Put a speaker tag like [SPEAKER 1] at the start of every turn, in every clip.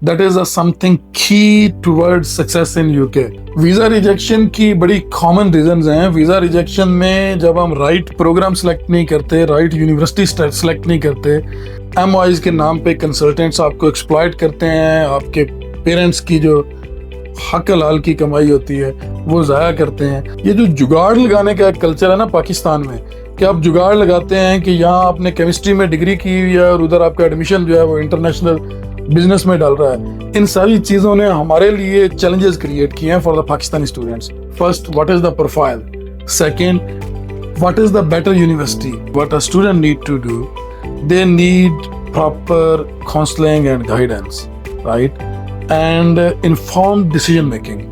[SPEAKER 1] That is something की towards success in UK. Visa rejection की बड़ी कॉमन रीजंस हैं। वीजा रिजेक्शन में जब हम राइट प्रोग्राम सेलेक्ट नहीं करते, राइट यूनिवर्सिटी सेलेक्ट नहीं करते, एमओआईज के नाम पे कंसल्टेंट्स आपको एक्सप्लॉइट करते हैं, आपके पेरेंट्स की जो हक हलाल की कमाई होती है वो ज़ाया करते हैं। ये जो जुगाड़ लगाने का कल्चर है ना पाकिस्तान में, कि आप जुगाड़ लगाते हैं कि यहाँ आपने केमिस्ट्री में डिग्री की हुई है और उधर आपका एडमिशन जो है वो इंटरनेशनल बिजनेस में डाल रहा है। इन सारी चीज़ों ने हमारे लिए चैलेंजेस क्रिएट किए हैं for the Pakistani students. First, what is the profile? Second, what is the better university? What a student need to do, they need proper counseling and guidance, right? And informed decision making.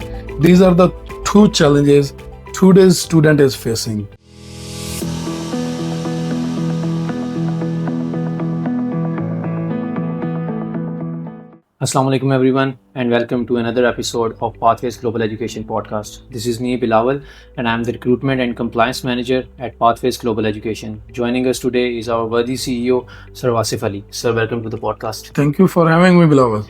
[SPEAKER 1] These are the two challenges today's student is facing.
[SPEAKER 2] Assalamu alaikum everyone, and welcome to another episode of Pathways Global Education Podcast. This is me, Bilawal, and I am the Recruitment and Compliance Manager at Pathways Global Education. Joining us today is our worthy CEO, Sir Wasif Ali. Sir, welcome to the podcast.
[SPEAKER 1] Thank you for having me, Bilawal.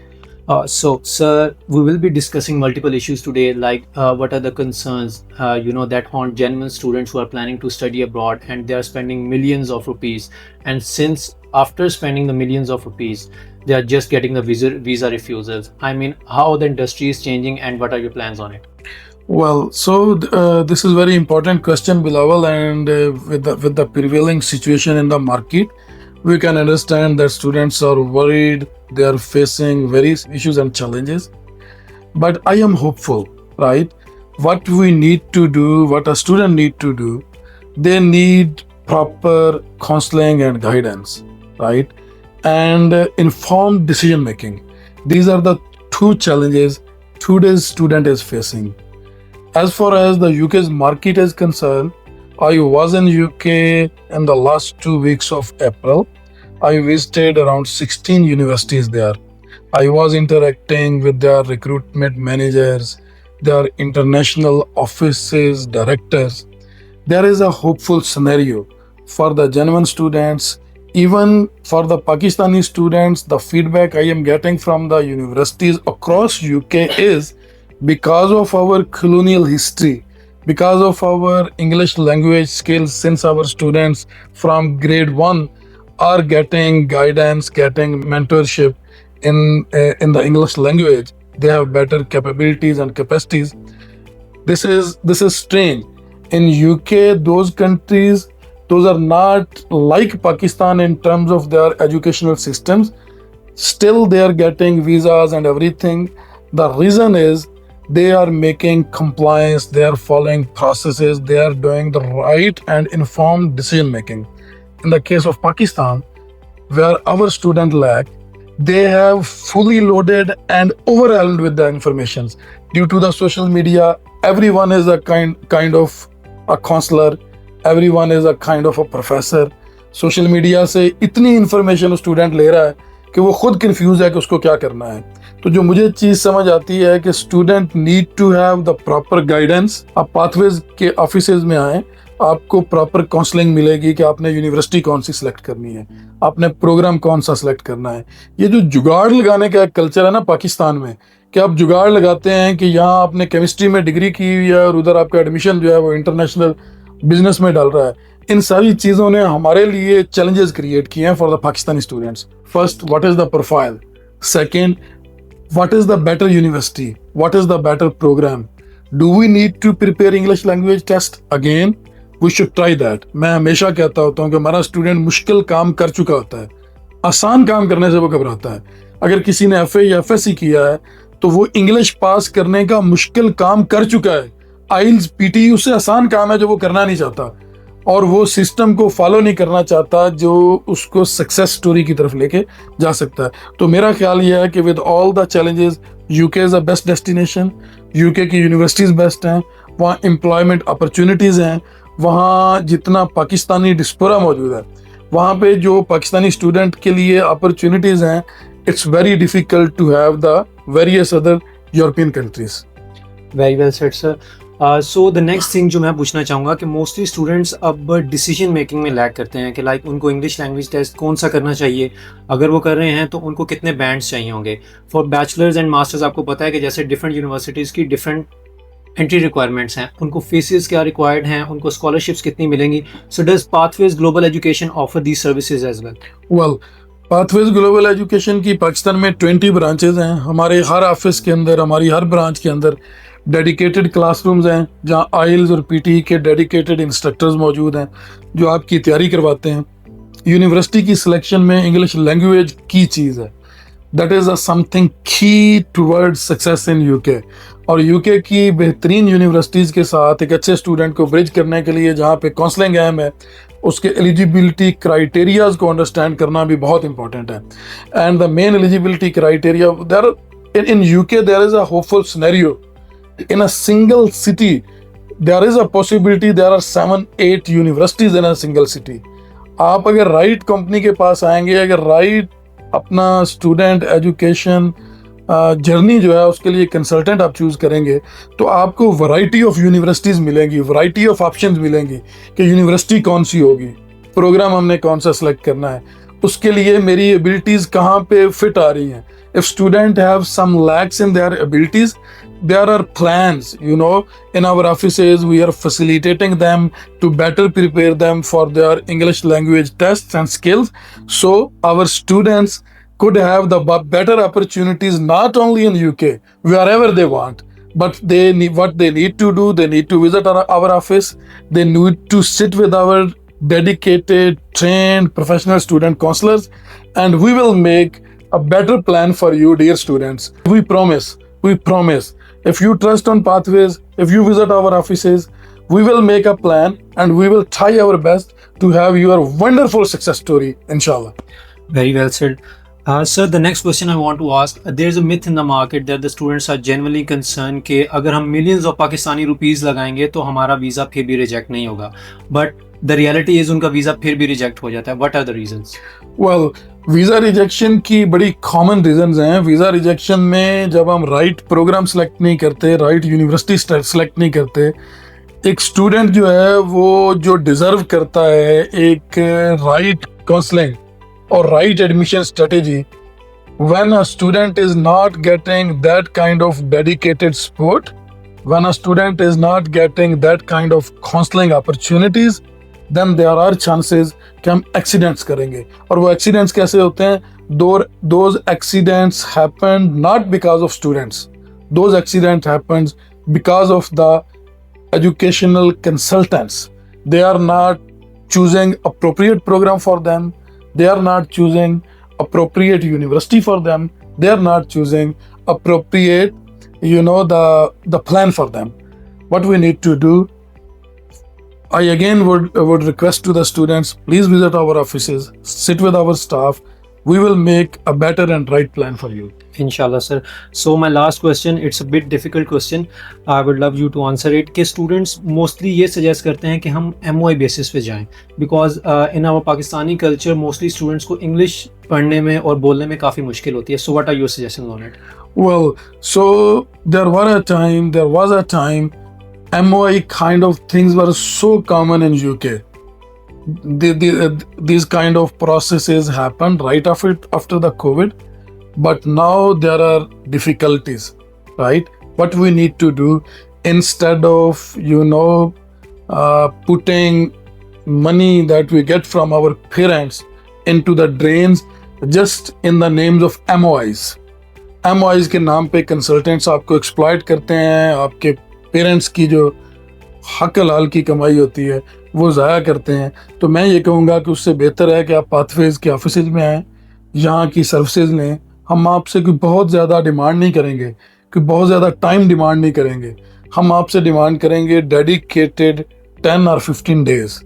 [SPEAKER 2] Sir, we will be discussing multiple issues today, like what are the concerns, that haunt genuine students who are planning to study abroad and they are spending millions of rupees. And since after spending the millions of rupees, they are just getting the visa refusals. I mean, how the industry is changing and what are your plans on it?
[SPEAKER 1] Well, so this is very important question, Bilawal, and with the prevailing situation in the market, we can understand that students are worried. They are facing various issues and challenges. But I am hopeful, right? What we need to do, what a student need to do, they need proper counseling and guidance, right? And informed decision making. These are the two challenges today's student is facing. As far as the UK's market is concerned, I was in UK in the last 2 weeks of April. I visited around 16 universities there. I was interacting with their recruitment managers, their international offices, directors. There is a hopeful scenario for the genuine students. Even for the Pakistani students, the feedback I am getting from the universities across UK is because of our colonial history, because of our English language skills, since our students from grade 1 are getting guidance, getting mentorship in the English language, they have better capabilities and capacities. This is strange. In UK, those countries, those are not like Pakistan in terms of their educational systems. Still, they are getting visas and everything. The reason is they are making compliance, they are following processes, they are doing the right and informed decision making. In the case of Pakistan, where our students lack, they have fully loaded and overwhelmed with the informations. Due to the social media, everyone is a kind of a counselor. Everyone is a kind of a professor. Social media से इतनी information student ले रहा है कि वो खुद confuse है कि उसको क्या करना है। तो जो मुझे चीज़ समझ आती है कि student need to have the proper guidance. आप पाथवेज के ऑफिसेज में आए, आपको प्रॉपर काउंसलिंग मिलेगी कि आपने यूनिवर्सिटी कौन सी सिलेक्ट करनी है, आपने प्रोग्राम कौन सा सिलेक्ट करना है। ये जो जुगाड़ लगाने का कल्चर है ना पाकिस्तान में, कि आप जुगाड़ लगाते हैं कि यहाँ आपने केमिस्ट्री में डिग्री की हुई है और उधर आपका एडमिशन जो है वो इंटरनेशनल बिजनेस में डाल रहा है। इन सारी चीज़ों ने हमारे लिए चैलेंजेस क्रिएट किए हैं for the Pakistani students. First, what is the profile? Second, what is the better university? What is the better program? Do we need to prepare English language test again? We should try that. मैं हमेशा कहता होता हूँ कि हमारा student मुश्किल काम कर चुका होता है, आसान काम करने से वो घबराता है। अगर किसी ने FA या FSC किया है तो वो इंग्लिश पास करने का मुश्किल काम कर चुका है। आइल्स PTE उससे आसान काम है जो वो करना नहीं चाहता और वो सिस्टम को फॉलो नहीं करना चाहता जो उसको सक्सेस स्टोरी की तरफ लेके जा सकता है। तो मेरा ख्याल ये है कि with all the challenges, UK is a best destination. UK की यूनिवर्सिटीज़ बेस्ट हैं, वहाँ एम्प्लॉयमेंट अपॉर्चुनिटीज़ हैं, वहाँ जितना पाकिस्तानी डिस्पोरा मौजूद है, वहाँ पे जो पाकिस्तानी स्टूडेंट के लिए अपॉर्चुनिटीज़ हैं, it's very difficult to have the various other European countries.
[SPEAKER 2] Very well said, sir. So the next thing जो मैं पूछना चाहूँगा कि मोस्टली स्टूडेंट्स अब डिसीजन मेकिंग में लैग करते हैं कि लाइक उनको इंग्लिश लैंग्वेज टेस्ट कौन सा करना चाहिए, अगर वो कर रहे हैं तो उनको कितने बैंड्स चाहिए होंगे फॉर बैचलर्स एंड मास्टर्स। आपको पता है कि जैसे डिफरेंट यूनिवर्सिटीज़ की डिफरेंट एंट्री रिक्वायरमेंट्स हैं, उनको फीसेस क्या रिक्वायर्ड हैं, उनको स्कॉलरशिप्स कितनी मिलेंगी। So does pathways global education offer the services as well?
[SPEAKER 1] Well, pathways global education की पाकिस्तान में 20 ब्रांचेज हैं। हमारे हर ऑफिस के अंदर, हमारी हर ब्रांच के अंदर डेडिकेटेड क्लासरूम्स हैं जहां आइल्स और पीटी के डेडिकेटेड इंस्ट्रक्टर्स मौजूद हैं जो आपकी तैयारी करवाते हैं। यूनिवर्सिटी की सिलेक्शन में इंग्लिश लैंग्वेज की चीज़ है। दैट इज़ अ समथिंग की टुवर्ड सक्सेस इन यूके। और यूके की बेहतरीन यूनिवर्सिटीज़ के साथ एक अच्छे स्टूडेंट को ब्रिज करने के लिए जहाँ पे काउंसलिंग अहम है, उसके एलिजिबिलिटी क्राइटेरियाज को अंडरस्टैंड करना भी बहुत इंपॉर्टेंट है। And the main eligibility criteria there in UK, there is a hopeful scenario in a single city. There is a possibility there are 7-8 universities in a single city. आप अगर right company के पास आएंगे, अगर right अपना student education journey जो है उसके लिए कंसल्टेंट आप चूज करेंगे तो आपको वैरायटी ऑफ यूनिवर्सिटीज मिलेंगी, वैरायटी ऑफ ऑप्शंस मिलेंगी कि यूनिवर्सिटी कौन सी होगी, प्रोग्राम हमने कौन सा सेलेक्ट करना है, उसके लिए मेरी एबिलिटीज कहाँ पे फिट आ रही हैं। If student have some lacks in their abilities, there are plans, in our offices we are facilitating them to better prepare them for their English language tests and skills, so our students could have the better opportunities not only in UK, wherever they want, but they need, what they need to do, they need to visit our office, they need to sit with our dedicated, trained, professional student counselors, and we will make a better plan for you, dear students. We promise, if you trust on Pathways, if you visit our offices, we will make a plan and we will try our best to have your wonderful success story, inshallah.
[SPEAKER 2] Very well said. Sir, the next question I want to ask, there's a myth in the market that the students are genuinely concerned कि अगर हम millions of Pakistani rupees लगाएंगे तो हमारा visa फिर भी reject नहीं होगा, बट द रियलिटी इज उनका वीज़ा फिर भी रिजेक्ट हो जाता है। What are the reasons?
[SPEAKER 1] Well, visa rejection की बड़ी कॉमन रीजंस हैं। वीज़ा रिजेक्शन में जब हम राइट प्रोग्राम सेलेक्ट नहीं करते, राइट यूनिवर्सिटी सेलेक्ट नहीं करते, एक स्टूडेंट जो है वो जो डिजर्व करता है एक राइट काउंसलिंग और right admission strategy, when a student is not getting that kind of dedicated support, when a student is not getting that kind of counseling opportunities, then there are chances कि हम accidents करेंगे। और वो accidents कैसे होते हैं? those accidents happen not because of students, those accidents happens because of the educational consultants. They are not choosing appropriate program for them, they are not choosing appropriate university for them, they are not choosing appropriate the plan for them. What we need to do, I again would request to the students, please visit our offices, sit with our staff, we will make a better and right plan for you.
[SPEAKER 2] Inshallah, sir. So my last question, it's a bit difficult question, I would love you to answer it, कि students mostly ये suggest करते हैं कि हम MOI basis पे जाएं, because in our Pakistani culture mostly students को English पढ़ने में और बोलने में काफ़ी मुश्किल होती है. So what are your suggestions on it?
[SPEAKER 1] Well, so there was a time MOI kind of things were so common in UK. These kind of processes happened right after the COVID, but now there are difficulties, right? What we need to do, instead of putting money that we get from our parents into the drains just in the names of MOIs के नाम पे consultants आपको exploit करते हैं, आपके parents की जो हक हलाल की कमाई होती है वो ज़ाया करते हैं। तो मैं ये कहूँगा कि उससे बेहतर है कि आप पाथवेज के ऑफिसेज में आएँ, यहाँ की सर्विसेज लें। हम आपसे कोई बहुत ज़्यादा डिमांड नहीं करेंगे, कोई बहुत ज़्यादा टाइम डिमांड नहीं करेंगे। हम आपसे डिमांड करेंगे dedicated 10 or 15 days,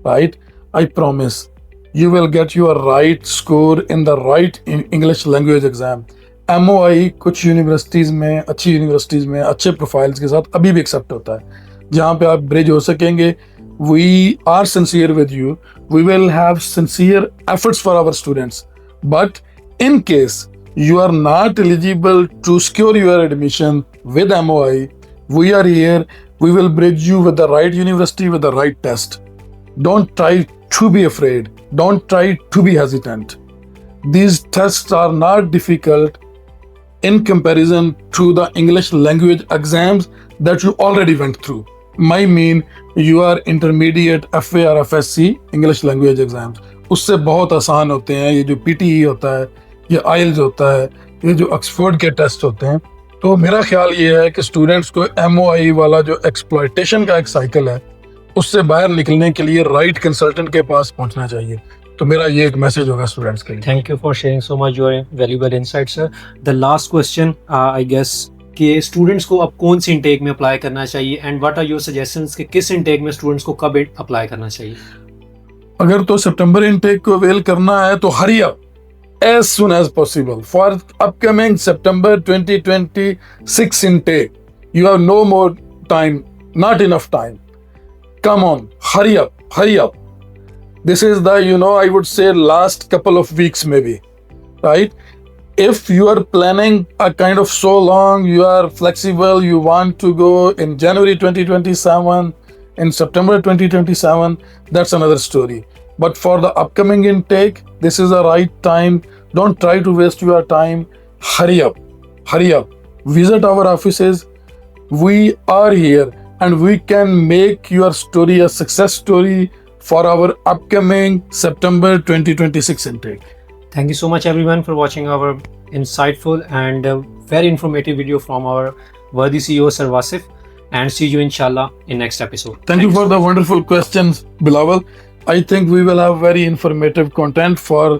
[SPEAKER 1] right? I promise you will get your right score in the right English language exam. MOI कुछ यूनिवर्सिटीज़ में, अच्छी यूनिवर्सिटीज़ में अच्छे प्रोफाइल्स के साथ अभी भी एक्सेप्ट होता है, जहाँ पे आप ब्रिज हो सकेंगे। We are sincere with you. We will have sincere efforts for our students. But in case you are not eligible to secure your admission with MOI, we are here We will bridge you with the right university, with the right test. Don't try to be afraid. Don't try to be hesitant. These tests are not difficult in comparison to the English language exams that you already went through. I mean, your intermediate FA or FSC English language exams उससे बहुत आसान होते हैं. ये जो PTE होता है, ये IELTS होता है, ये जो ऑक्सफोर्ड के टेस्ट होते हैं. तो मेरा ख्याल ये है कि स्टूडेंट्स को MOI वाला जो एक्सप्लॉयटेशन का एक साइकिल है उससे बाहर निकलने के लिए राइट कंसल्टेंट के पास पहुंचना चाहिए. तो मेरा ये एक मैसेज होगा स्टूडेंट्स के लिए.
[SPEAKER 2] Thank you for sharing so much your valuable insights, sir. The last question, I guess, कि स्टूडेंट्स को अब कौन सी इंटेक में अप्लाई करना चाहिए and what are your suggestions कि किस इंटेक में स्टूडेंट्स को कब अप्लाई करना चाहिए?
[SPEAKER 1] अगर तो सितंबर इनटेक को अवेल करना है तो hurry up as soon as possible for upcoming September 2026 intake. You have no more time, not enough time. Come on, hurry up, hurry up. This is the, I would say last couple of weeks maybe, right? If you are planning a kind of so long, you are flexible, you want to go in January 2027, in September 2027, that's another story. But for the upcoming intake, this is the right time. Don't try to waste your time. Hurry up, hurry up. Visit our offices. We are here and we can make your story a success story for our upcoming September 2026 intake.
[SPEAKER 2] Thank you so much everyone for watching our insightful and very informative video from our worthy CEO Sir Wasif, and see you inshallah in next episode.
[SPEAKER 1] Thank you for the wonderful questions, Bilawal. I think we will have very informative content for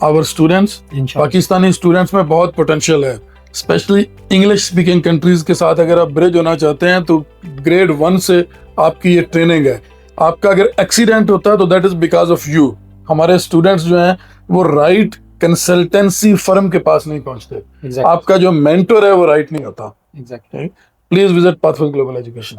[SPEAKER 1] our students.
[SPEAKER 2] Inshallah.
[SPEAKER 1] Pakistani students में बहुत potential है, specially English speaking countries के साथ अगर आप bridge होना चाहते हैं तो ग्रेड 1 से आपकी ये ट्रेनिंग है. आपका अगर एक्सीडेंट होता है तो that is because of you. हमारे स्टूडेंट्स जो हैं वो राइट कंसल्टेंसी फर्म के पास नहीं पहुंचते.
[SPEAKER 2] Exactly.
[SPEAKER 1] आपका जो मेंटर है वो राइट नहीं होता.
[SPEAKER 2] Exactly.
[SPEAKER 1] Please visit pathway global education.